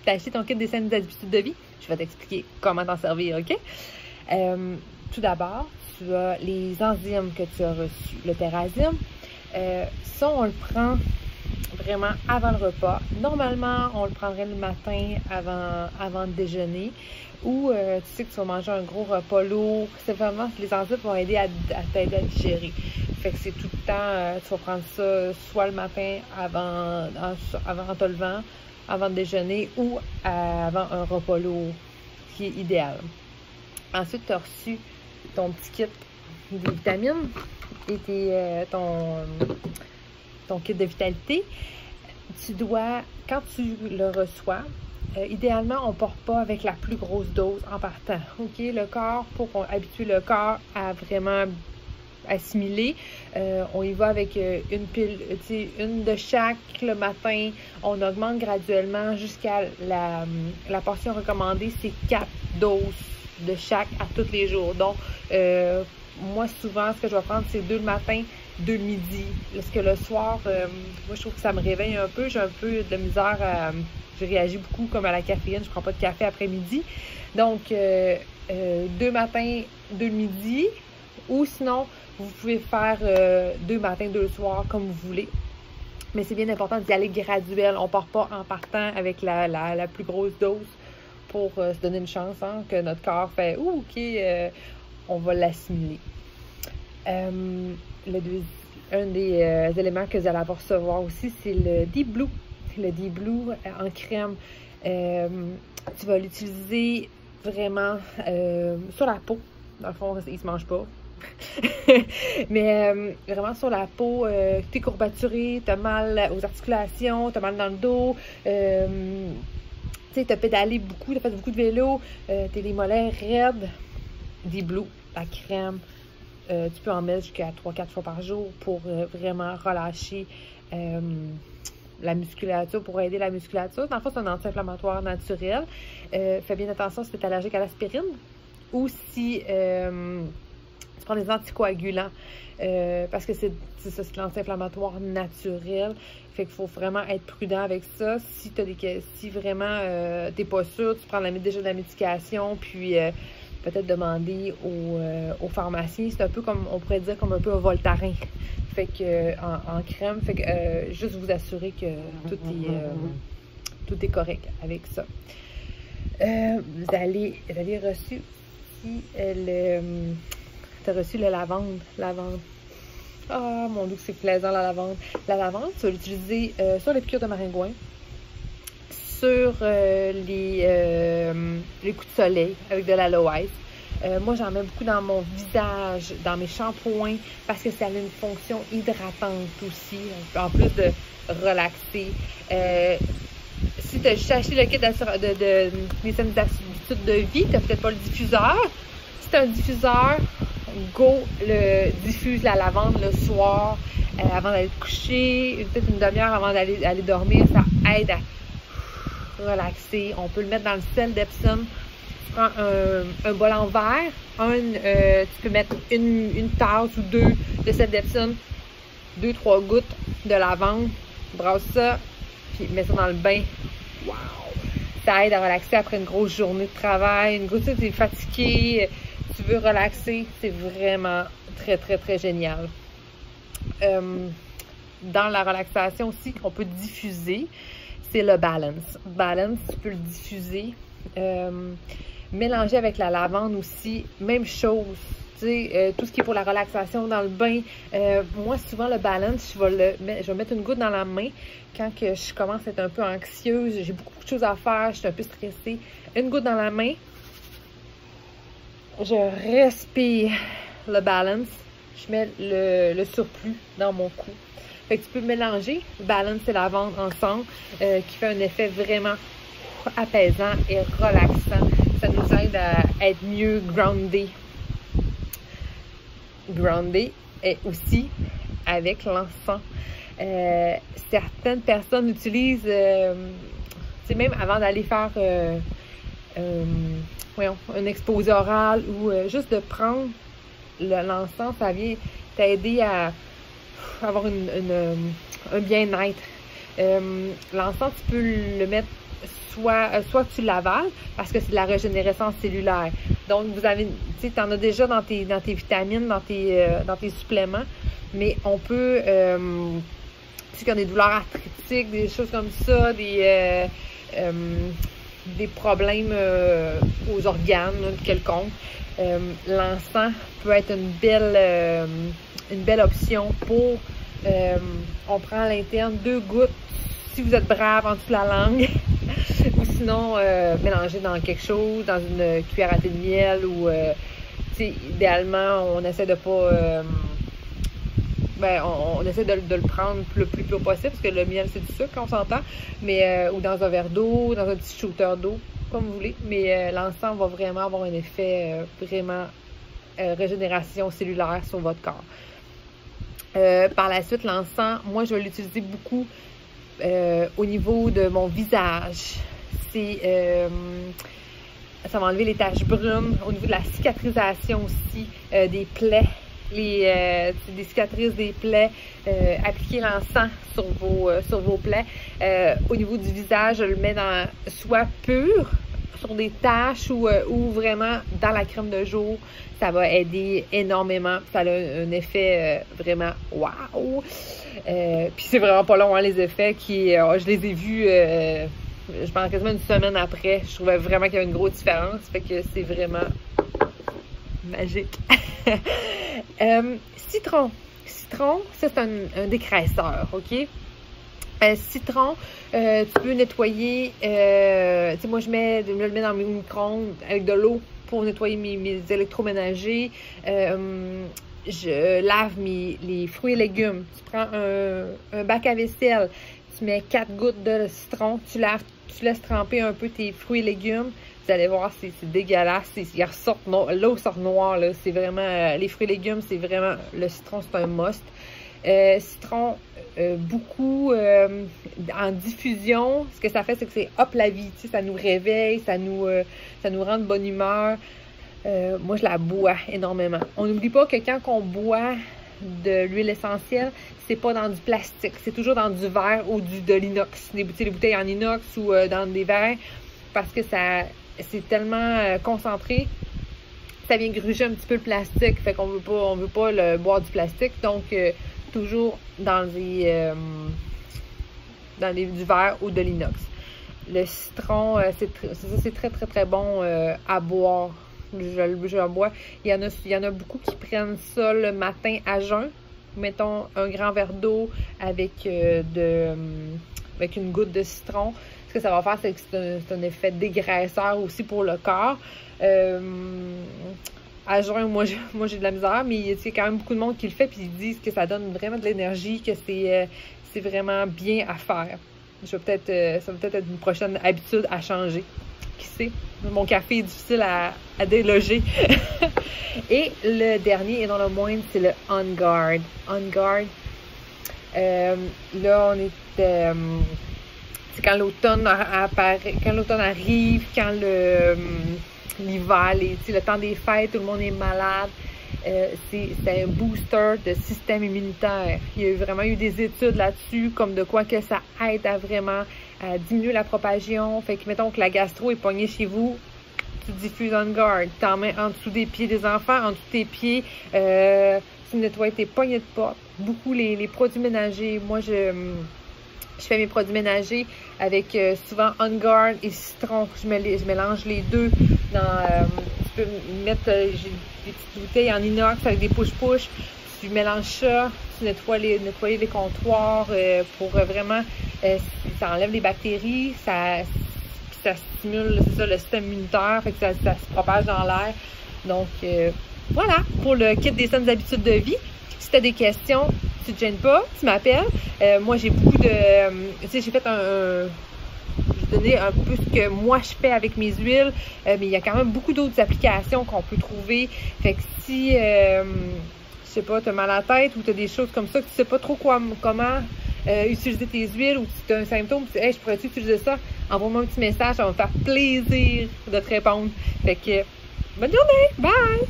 t'acheter ton kit des 5 habitudes de vie. Je vais t'expliquer comment t'en servir, OK? Tout d'abord, tu as les enzymes que tu as reçus. Le Terrasium, ça, on le prend vraiment avant le repas. Normalement, on le prendrait le matin avant le déjeuner ou tu sais que tu vas manger un gros repas lourd. C'est vraiment, les enzymes vont aider à t'aider à digérer. Fait que c'est tout le temps, tu vas prendre ça soit le matin avant en te levant, avant le déjeuner ou avant un repas lourd, qui est idéal. Ensuite, tu as reçu ton petit kit des vitamines et ton kit de vitalité. Tu dois, quand tu le reçois, idéalement, on ne part pas avec la plus grosse dose en partant. OK? Le corps, pour habituer le corps à vraiment assimiler, on y va avec une pile, une de chaque le matin. On augmente graduellement jusqu'à la portion recommandée, c'est 4 doses de chaque à tous les jours. Donc, moi, souvent, ce que je vais prendre, c'est 2 le matin, 2 le midi. Parce que le soir, moi, je trouve que ça me réveille un peu. J'ai un peu de misère à... Je réagis beaucoup comme à la caféine. Je prends pas de café après-midi. Donc, 2 matins, 2 le midi. Ou sinon, vous pouvez faire 2 matins, 2 le soir, comme vous voulez. Mais c'est bien important d'y aller graduel. On part pas en partant avec la plus grosse dose pour se donner une chance, hein, que notre corps fait « Ouh, OK, on va l'assimiler. » Un des éléments que vous allez recevoir aussi, c'est le Deep Blue. Le Deep Blue en crème. Tu vas l'utiliser vraiment sur la peau. Dans le fond, il ne se mange pas. Mais vraiment sur la peau, tu es courbaturé, tu as mal aux articulations, tu as mal dans le dos. Tu sais, tu as pédalé beaucoup, tu as fait beaucoup de vélo, tu as les mollets raides. Deep Blue, la crème. Tu peux en mettre jusqu'à 3-4 fois par jour pour vraiment relâcher la musculature, pour aider la musculature. Dans le fond, c'est un anti-inflammatoire naturel. Fais bien attention si tu es allergique à l'aspirine ou si tu prends des anticoagulants. Parce que c'est ça, c'est l'anti-inflammatoire naturel. Fait qu'il faut vraiment être prudent avec ça. Si vraiment t'es pas sûr, tu prends déjà de la médication, puis peut-être demander au pharmacien. C'est un peu comme, on pourrait dire, comme un peu un Voltaren. Fait que en crème. Fait que juste vous assurer que tout est correct avec ça. Vous avez reçu aussi t'as reçu le lavande. Ah, mon Dieu, c'est plaisant, la lavande. La lavande, tu vas l'utiliser sur les piqûres de maringouin, sur les coups de soleil avec de l'aloès. Moi, j'en mets beaucoup dans mon visage, dans mes shampoings, parce que ça a une fonction hydratante aussi, en plus de relaxer. Si tu as juste acheté le kit des 5 habitudes de vie, tu n'as peut-être pas le diffuseur. Si tu as un diffuseur, go, diffuse la lavande le soir avant d'aller te coucher, peut-être une demi-heure avant d'aller dormir. Ça aide à relaxer. On peut le mettre dans le sel d'Epsom. Tu prends un bol en verre. Tu peux mettre une tasse ou 2 de sel d'Epsom, 2-3 gouttes de lavande. Brasse ça, puis mets ça dans le bain. Wow! Ça aide à relaxer après une grosse journée de travail. Une grosse, tu es fatigué, tu veux relaxer. C'est vraiment très, très, très génial. Dans la relaxation aussi, on peut diffuser, c'est le Balance. Balance, tu peux le diffuser. Mélanger avec la lavande aussi, même chose. Tu sais, tout ce qui est pour la relaxation dans le bain. Moi, souvent, le Balance, je vais mettre une goutte dans la main quand que je commence à être un peu anxieuse. J'ai beaucoup de choses à faire, je suis un peu stressée. Une goutte dans la main. Je respire le Balance. Je mets le surplus dans mon cou. Fait que tu peux mélanger Balance et lavande ensemble, qui fait un effet vraiment apaisant et relaxant. Ça nous aide à être mieux groundé. Groundé et aussi avec l'encens. Certaines personnes utilisent, c'est même avant d'aller faire un exposé oral ou juste de prendre l'encens, ça vient t'aider à avoir un bien-être. L'encens, tu peux le mettre soit tu l'avales parce que c'est de la régénérescence cellulaire. Donc, vous avez, tu sais, t'en as déjà dans tes vitamines, dans tes suppléments, mais on peut, ceux qui ont des douleurs arthritiques, des choses comme ça, des problèmes aux organes quelconques, l'encens peut être une belle option pour, on prend à l'interne 2 gouttes, si vous êtes brave, en dessous de la langue, ou sinon mélanger dans quelque chose, dans une cuillère à thé de miel, ou idéalement on essaie de pas on essaie de le prendre le plus tôt possible, parce que le miel c'est du sucre, on s'entend, mais ou dans un verre d'eau, dans un petit shooter d'eau, comme vous voulez, mais l'encens va vraiment avoir un effet vraiment régénération cellulaire sur votre corps. Par la suite, l'encens, moi je vais l'utiliser beaucoup au niveau de mon visage. Ça va enlever les taches brunes, au niveau de la cicatrisation aussi, des plaies, des cicatrices des plaies, appliquer l'encens sur vos plaies. Au niveau du visage, je le mets dans soit pur, sur des taches, ou vraiment dans la crème de jour. Ça va aider énormément. Ça a un effet vraiment wow! Puis c'est vraiment pas long, hein, les effets je les ai vus, je pense quasiment une semaine après. Je trouvais vraiment qu'il y avait une grosse différence. Fait que c'est vraiment magique. Citron. Citron, ça c'est un dégraisseur, OK? Citron, tu peux nettoyer, tu sais, moi je le mets dans mes micro-ondes avec de l'eau pour nettoyer mes électroménagers. Je lave les fruits et légumes. Tu prends un bac à vaisselle, tu mets 4 gouttes de citron, tu laisses tremper un peu tes fruits et légumes. Vous allez voir, c'est dégueulasse. L'eau sort noire, là. C'est vraiment, les fruits et légumes, c'est vraiment, le citron, c'est un must. Citron, beaucoup en diffusion. Ce que ça fait, c'est que c'est hop la vie. Tu sais, ça nous réveille, ça nous rend de bonne humeur. Moi, je la bois énormément. On n'oublie pas que quand on boit de l'huile essentielle, c'est pas dans du plastique. C'est toujours dans du verre ou de l'inox. Les bouteilles en inox ou dans des verres, parce que c'est tellement concentré, ça vient gruger un petit peu le plastique. Fait qu'on veut pas le boire du plastique. Donc, toujours dans du verre ou de l'inox. Le citron, c'est très, très, très bon à boire. Je bois. Il y en a beaucoup qui prennent ça le matin à jeun. Mettons un grand verre d'eau avec une goutte de citron. Ce que ça va faire, c'est que c'est un effet dégraisseur aussi pour le corps. À jeun, moi j'ai de la misère, mais il y a quand même beaucoup de monde qui le fait, puis ils disent que ça donne vraiment de l'énergie, que c'est vraiment bien à faire. Ça va peut-être être une prochaine habitude à changer. Qui sait? Mon café est difficile à déloger. Et le dernier, et non le moindre, c'est le On Guard. On Guard. Là, on est... c'est quand l'automne apparaît, quand l'automne arrive, quand l'hiver, le temps des fêtes, tout le monde est malade. C'est un booster de système immunitaire. Il y a vraiment eu des études là-dessus, comme de quoi que ça aide à vraiment diminuer la propagation. Fait que, mettons que la gastro est pognée chez vous, tu diffuses On Guard. T'en mets en dessous des pieds des enfants, en dessous de tes pieds. Tu nettoies tes poignées de porte. Beaucoup les produits ménagers. Moi, je fais mes produits ménagers avec souvent On Guard et citron. Je mélange les deux dans... tu peux mettre des petites bouteilles en inox avec des push-push. Tu mélanges ça, tu nettoies les comptoirs pour vraiment... ça enlève les bactéries, ça stimule, c'est ça, le système immunitaire, fait que ça se propage dans l'air. Donc, voilà, pour le kit des saines habitudes de vie. Si tu as des questions, tu te gênes pas, tu m'appelles. Moi, j'ai beaucoup de... tu sais, j'ai fait j'ai donné un peu ce que moi je fais avec mes huiles, mais il y a quand même beaucoup d'autres applications qu'on peut trouver. Fait que si, je sais pas, tu as mal à la tête ou tu as des choses comme ça, que tu sais pas trop comment utiliser tes huiles, ou si tu as un symptôme, tu dis, hey, je pourrais-tu utiliser ça? Envoie-moi un petit message, ça va me faire plaisir de te répondre. Fait que, bonne journée! Bye!